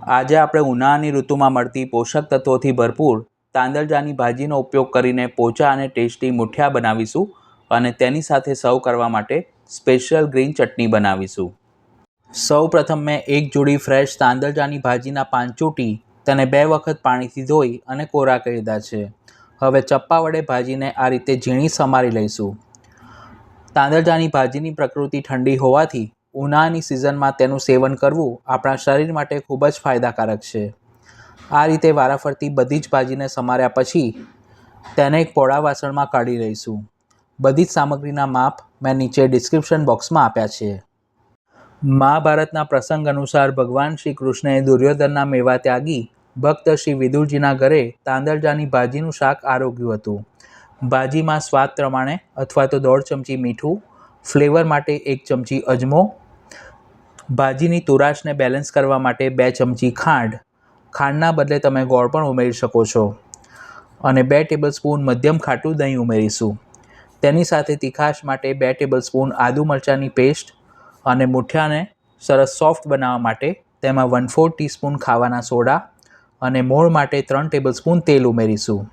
આજે આપણે ઉનાળાની ઋતુમાં મળતી પોષક તત્વોથી ભરપૂર તાંદળજાની ભાજીનો ઉપયોગ કરીને પોચા અને ટેસ્ટી મુઠિયા બનાવીશું અને તેની સાથે સર્વ કરવા માટે સ્પેશિયલ ગ્રીન ચટણી બનાવીશું। સૌ પ્રથમ મેં એક જોડી ફ્રેશ તાંદળજાની ભાજીના પાન ચૂંટી તેને 2 વખત પાણીથી ધોઈ અને કોરા કરી દીધા છે। હવે ચપ્પા વડે ભાજીને આ રીતે ઝીણી સમારી લઈશું। તાંદળજાની ભાજીની પ્રકૃતિ ઠંડી હોવાથી ઉનાળાની સિઝનમાં તેનું સેવન કરવું આપણા શરીર માટે ખૂબ જ ફાયદાકારક છે। આ રીતે વારાફરતી બધી જ ભાજીને સમાર્યા પછી તેને એક પોળા વાસણમાં કાઢી લઈશું। બધી જ સામગ્રીના માપ મેં નીચે ડિસ્ક્રિપ્શન બોક્સમાં આપ્યા છે। મહાભારતના પ્રસંગ અનુસાર ભગવાન શ્રી કૃષ્ણએ દુર્યોધનના મેવા ત્યાગી ભક્ત શ્રી વિદુરજીના ઘરે તાંદળજાની ભાજીનું શાક આરોગ્યું હતું। ભાજીમાં સ્વાદ પ્રમાણે અથવા તો 1.5 ચમચી મીઠું, ફ્લેવર માટે 1 ચમચી અજમો, ભાજીની તુરાશને બેલેન્સ કરવા માટે 2 ચમચી ખાંડ, ખાંડના બદલે તમે ગોળ પણ ઉમેરી શકો છો, અને 2 ટેબલસ્પૂન મધ્યમ ખાટું દહીં ઉમેરીશું। તેની સાથે તીખાશ માટે 2 ટેબલસ્પૂન આદુ મરચાંની પેસ્ટ અને મુઠિયાને સરસ સોફ્ટ બનાવવા માટે તેમાં 1/4 ટીસ્પૂન ખાવાના સોડા અને મોણ માટે 3 ટેબલસ્પૂન તેલ ઉમેરીશું।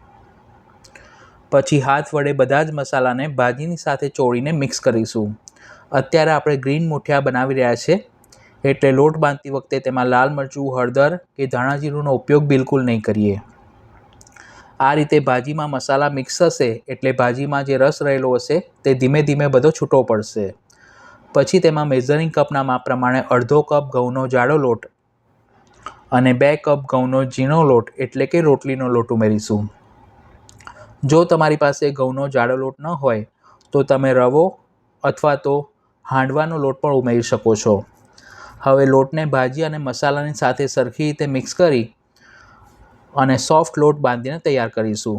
પછી હાથ વડે બધા જ મસાલાને ભાજીની સાથે ચોળીને મિક્સ કરીશું। અત્યારે આપણે ગ્રીન મુઠિયા બનાવી રહ્યા છે, એટલે લોટ બાંધતી વખતે તેમાં લાલ મરચું, હળદર કે ધાણા જીરુંનો ઉપયોગ બિલકુલ નહીં કરીએ। આ રીતે ભાજીમાં મસાલા મિક્સ થશે એટલે ભાજીમાં જે રસ રહેલો હશે તે ધીમે ધીમે બધો છૂટો પડશે। પછી તેમાં મેઝરિંગ કપના માપ પ્રમાણે અડધો કપ ઘઉંનો જાડો લોટ અને 2 કપ ઘઉંનો ઝીણો લોટ એટલે કે રોટલીનો લોટ ઉમેરીશું। જો તમારી પાસે ઘઉંનો જાડો લોટ ન હોય તો તમે રવો અથવા તો હાંડવાનો લોટ પણ ઉમેરી શકો છો। હવે લોટને ભાજી અને મસાલાની સાથે સરખી રીતે મિક્સ કરી અને સોફ્ટ લોટ બાંધીને તૈયાર કરીશું।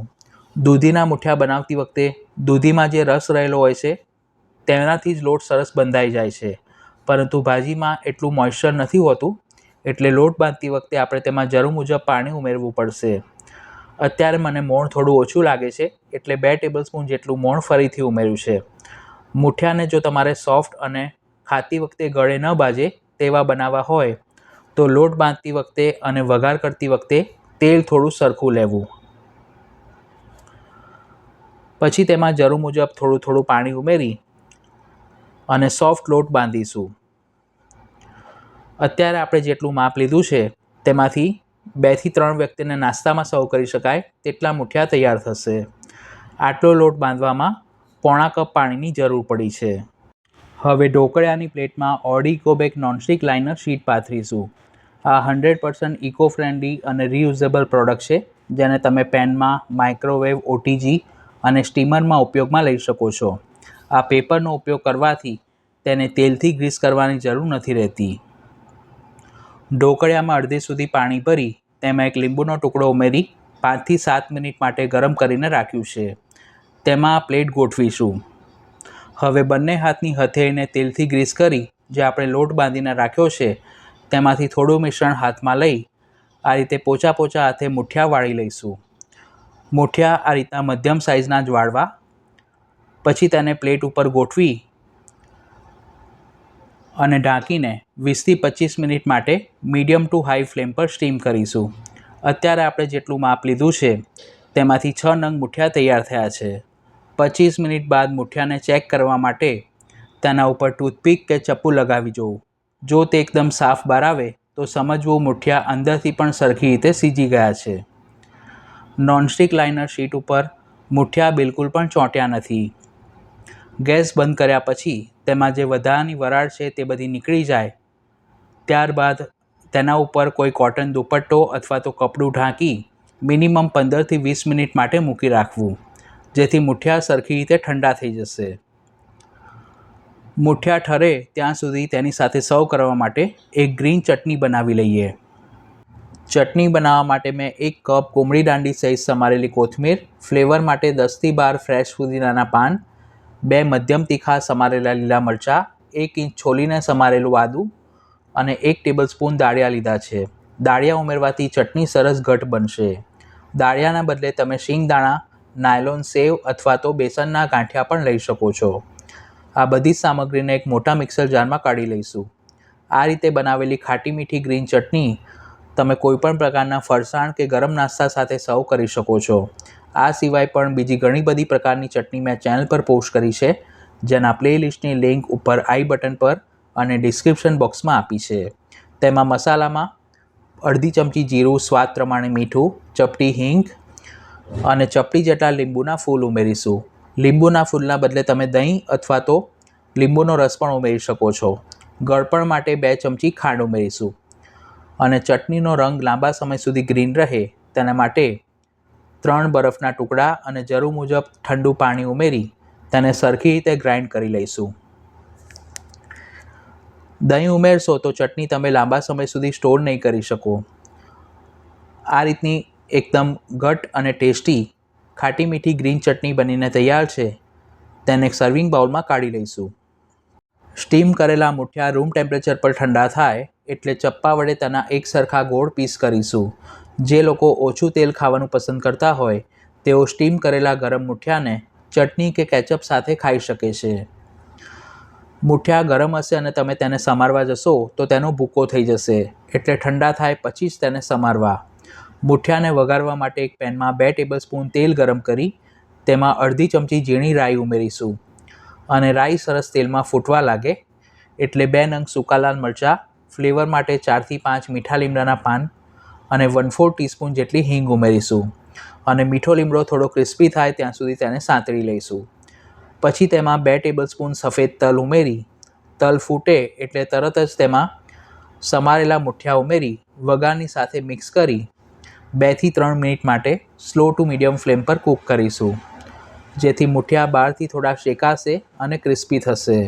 દૂધીના મુઠિયા બનાવતી વખતે દૂધીમાં જે રસ રહેલો હોય છે તેનાથી જ લોટ સરસ બંધાઈ જાય છે, પરંતુ ભાજીમાં એટલું મોઇશ્ચર નથી હોતું, એટલે લોટ બાંધતી વખતે આપણે તેમાં જરૂર મુજબ પાણી ઉમેરવું પડશે। અત્યારે મને મોણ થોડું ઓછું લાગે છે એટલે 2 ટેબલસ્પૂન જેટલું મોણ ફરીથી ઉમેર્યું છે। મુઠિયાને જો તમારે સોફ્ટ અને ખાતી વખતે ગળે ન બાજે તેવા બનાવવા હોય તો લોટ બાંધતી વખતે અને વઘાર કરતી વખતે તેલ થોડું સરખું લેવું। પછી તેમાં જરૂર મુજબ થોડું થોડું પાણી ઉમેરી અને સોફ્ટ લોટ બાંધીશું। અત્યારે આપણે જેટલું માપ લીધું છે તેમાંથી 2 થી 3 વ્યક્તિને નાસ્તામાં સર્વ કરી શકાય તેટલા મુઠિયા તૈયાર થશે। આટલો લોટ બાંધવામાં પોણા કપ પાણીની જરૂર પડી છે। હવે ઢોકળિયાની પ્લેટમાં ઓડિકોબેક નોનસ્ટિક લાઇનર શીટ પાથરીશું। આ 100% ઇકો ફ્રેન્ડલી અને રીયુઝેબલ પ્રોડક્ટ છે, જેને તમે પેનમાં, માઇક્રોવેવ, ઓટીજી અને સ્ટીમરમાં ઉપયોગમાં લઈ શકો છો। આ પેપરનો ઉપયોગ કરવાથી તેને તેલથી ગ્રીસ કરવાની જરૂર નથી રહેતી। ઢોકળિયામાં અડધી સુધી પાણી ભરી તેમાં એક લીંબુનો ટુકડો ઉમેરી 5 થી 7 મિનિટ માટે ગરમ કરીને રાખ્યું છે। તેમાં પ્લેટ ગોઠવીશું। હવે બંને હાથની હથેળીને તેલથી ગ્રીસ કરી જે આપણે લોટ બાંધીને રાખ્યો છે તેમાંથી થોડું મિશ્રણ હાથમાં લઈ આ રીતે પોચા પોચા હાથે મુઠિયા વાળી લઈશું। મુઠિયા આ રીતના મધ્યમ સાઇઝના જ વાળવા। પછી તેને પ્લેટ ઉપર ગોઠવી અને ઢાંકીને 20 થી 25 મિનિટ માટે મીડિયમ ટુ હાઈ ફ્લેમ પર સ્ટીમ કરીશું। અત્યારે આપણે જેટલું માપ લીધું છે તેમાંથી 6 નંગ મુઠિયા તૈયાર થયા છે। 25 મિનિટ બાદ મુઠિયાને ચેક કરવા માટે તેના ઉપર ટૂથપીક કે ચપ્પુ લગાવી જોવું। જો તે એકદમ સાફ બહાર આવે તો સમજવું મુઠિયા અંદરથી પણ સરખી રીતે સીજી ગયા છે। નોનસ્ટિક લાઇનર શીટ ઉપર મુઠિયા બિલકુલ પણ ચોંટ્યા નથી। ગેસ બંધ કર્યા પછી તેમાં જે વધારાની વરાળ છે તે બધી નીકળી જાય ત્યારબાદ તેના ઉપર કોઈ કોટન દુપટ્ટો અથવા તો કપડું ઢાંકી મિનિમમ 15 થી 20 મિનિટ માટે મૂકી રાખવું, જેથી મુઠિયા સરખી રીતે ઠંડા થઈ જશે। મુઠિયા ઠરે ત્યાં સુધી તેની સાથે સર્વ કરવા માટે એક ગ્રીન ચટણી બનાવી લઈએ। ચટણી બનાવવા માટે મેં 1 કપ કોમળી દાંડી સહિત સમારેલી કોથમીર, ફ્લેવર માટે 10 થી 12 ફ્રેશ ફુદીનાના પાન, 2 મધ્યમ તીખા સમારેલા લીલા મરચાં, 1 ઇંચ છોલીને સમારેલું આદું અને 1 ટેબલસ્પૂન દાળિયા લીધા છે। દાળિયા ઉમેરવાથી ચટણી સરસ ઘટ બનશે। દાળિયાના બદલે તમે શિંગદાણા, નાયલોન સેવ અથવા તો બેસનના ગાંઠિયા પણ લઈ શકો છો। આ બધી જ સામગ્રીને એક મોટા મિક્સર જારમાં કાઢી લઈશું। આ રીતે બનાવેલી ખાટી મીઠી ગ્રીન ચટણી તમે કોઈપણ પ્રકારના ફરસાણ કે ગરમ નાસ્તા સાથે સર્વ કરી શકો છો. આ સિવાય પણ બીજી ઘણી બધી પ્રકારની ચટણી મેં ચેનલ પર પોસ્ટ કરી છે, જેના પ્લેલિસ્ટની લિંક ઉપર આઈ બટન પર અને ડિસ્ક્રિપ્શન બોક્સમાં આપી છે. તેમાં મસાલામાં અડધી ચમચી જીરું, સ્વાદ પ્રમાણે મીઠું, ચપટી હિંગ અને ચપટી જેટલા લીંબુના ફૂલ ઉમેરીશું. લીંબુના ફૂલના બદલે તમે દહીં અથવા તો લીંબુનો રસ પણ ઉમેરી શકો છો. ગળપણ માટે 2 ચમચી ખાંડ ઉમેરીશું અને ચટણીનો રંગ લાંબા સમય સુધી ગ્રીન રહે તેના માટે 3 બરફના ટુકડા અને જરૂર મુજબ ઠંડુ પાણી ઉમેરી તેને સરખી રીતે ગ્રાઇન્ડ કરી લઈશું. દહીં ઉમેરશો તો ચટણી તમે લાંબા સમય સુધી સ્ટોર નહીં કરી શકો. આ રીતની એકદમ ઘટ અને ટેસ્ટી ખાટી મીઠી ગ્રીન ચટણી બનીને તૈયાર છે. તેને સર્વિંગ બાઉલમાં કાઢી લઈશું. સ્ટીમ કરેલા મુઠિયા રૂમ ટેમ્પરેચર પર ઠંડા થાય એટલે ચપ્પા વડે તેના એક સરખા ગોળ પીસ કરીશું. જે લોકો ઓછું તેલ ખાવાનું પસંદ કરતા હોય તેઓ સ્ટીમ કરેલા ગરમ મુઠિયાને ચટણી કે કેચઅપ સાથે ખાઈ શકે છે. મુઠિયા ગરમ હશે અને તમે તેને સમારવા જશો તો તેનો ભૂકો થઈ જશે, એટલે ઠંડા થાય પછી જ તેને સમારવા. મુઠિયાને વઘારવા માટે એક પેનમાં 2 ટેબલસ્પૂન તેલ ગરમ કરી તેમાં અડધી ચમચી ઝીણી રાઈ ઉમેરીશું અને રાઈ સરસ તેલમાં ફૂટવા લાગે એટલે 2 નંગ સૂકા લાલ મરચાં, ફ્લેવર માટે 4 થી 5 મીઠા લીમડાના પાન અને 1/4 ટીસ્પૂન જેટલી હિંગ ઉમેરીશું અને મીઠો લીમડો થોડો ક્રિસ્પી થાય ત્યાં સુધી તેને સાંતળી લઈશું. પછી તેમાં 2 ટેબલસ્પૂન સફેદ તલ ઉમેરી તલ ફૂટે એટલે તરત જ તેમાં સમારેલા મુઠિયા ઉમેરી વઘારની સાથે મિક્સ કરી 2 થી 3 મિનિટ માટે સ્લો ટુ મીડિયમ ફ્લેમ પર કૂક કરીશું, જેથી મુઠિયા બહારથી થોડા શેકાશે અને ક્રિસ્પી થશે.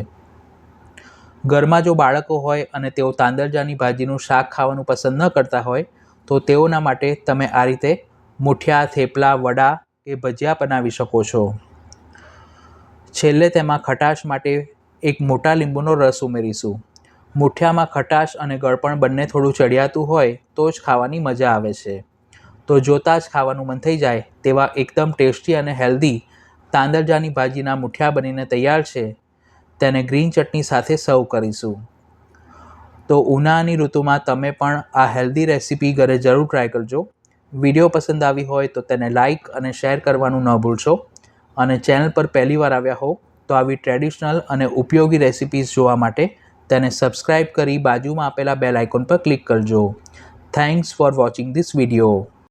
ઘરમાં જો બાળકો હોય અને તેઓ તાંદરજાની ભાજીનું શાક ખાવાનું પસંદ ન કરતા હોય તો તેઓના માટે તમે આ રીતે મુઠિયા, થેપલા, વડા કે ભજીયા બનાવી શકો છો. છેલ્લે તેમાં ખટાશ માટે એક મોટા લીંબુનો રસ ઉમેરીશું. મુઠિયામાં ખટાશ અને ગળપણ બંને થોડું ચડિયાતું હોય તો જ ખાવાની મજા આવે છે. તો જોતાં જ ખાવાનું મન થઈ જાય તેવા એકદમ ટેસ્ટી અને હેલ્ધી તાંદરજાની ભાજીના મુઠિયા બનીને તૈયાર છે. તેને ગ્રીન ચટણી સાથે સર્વ કરીશું. તો ઉનાળાની ઋતુમાં તમે પણ આ હેલ્ધી રેસીપી ઘરે જરૂર ટ્રાય કરજો. વિડીયો પસંદ આવી હોય તો તેને લાઇક અને શેર કરવાનું ન ભૂલશો અને ચેનલ પર પહેલીવાર આવ્યા હો તો આવી ટ્રેડિશનલ અને ઉપયોગી રેસિપીઝ જોવા માટે તેને સબસ્ક્રાઈબ કરી બાજુમાં આપેલા બેલ આઇકોન પર ક્લિક કરજો. Thanks for watching this video.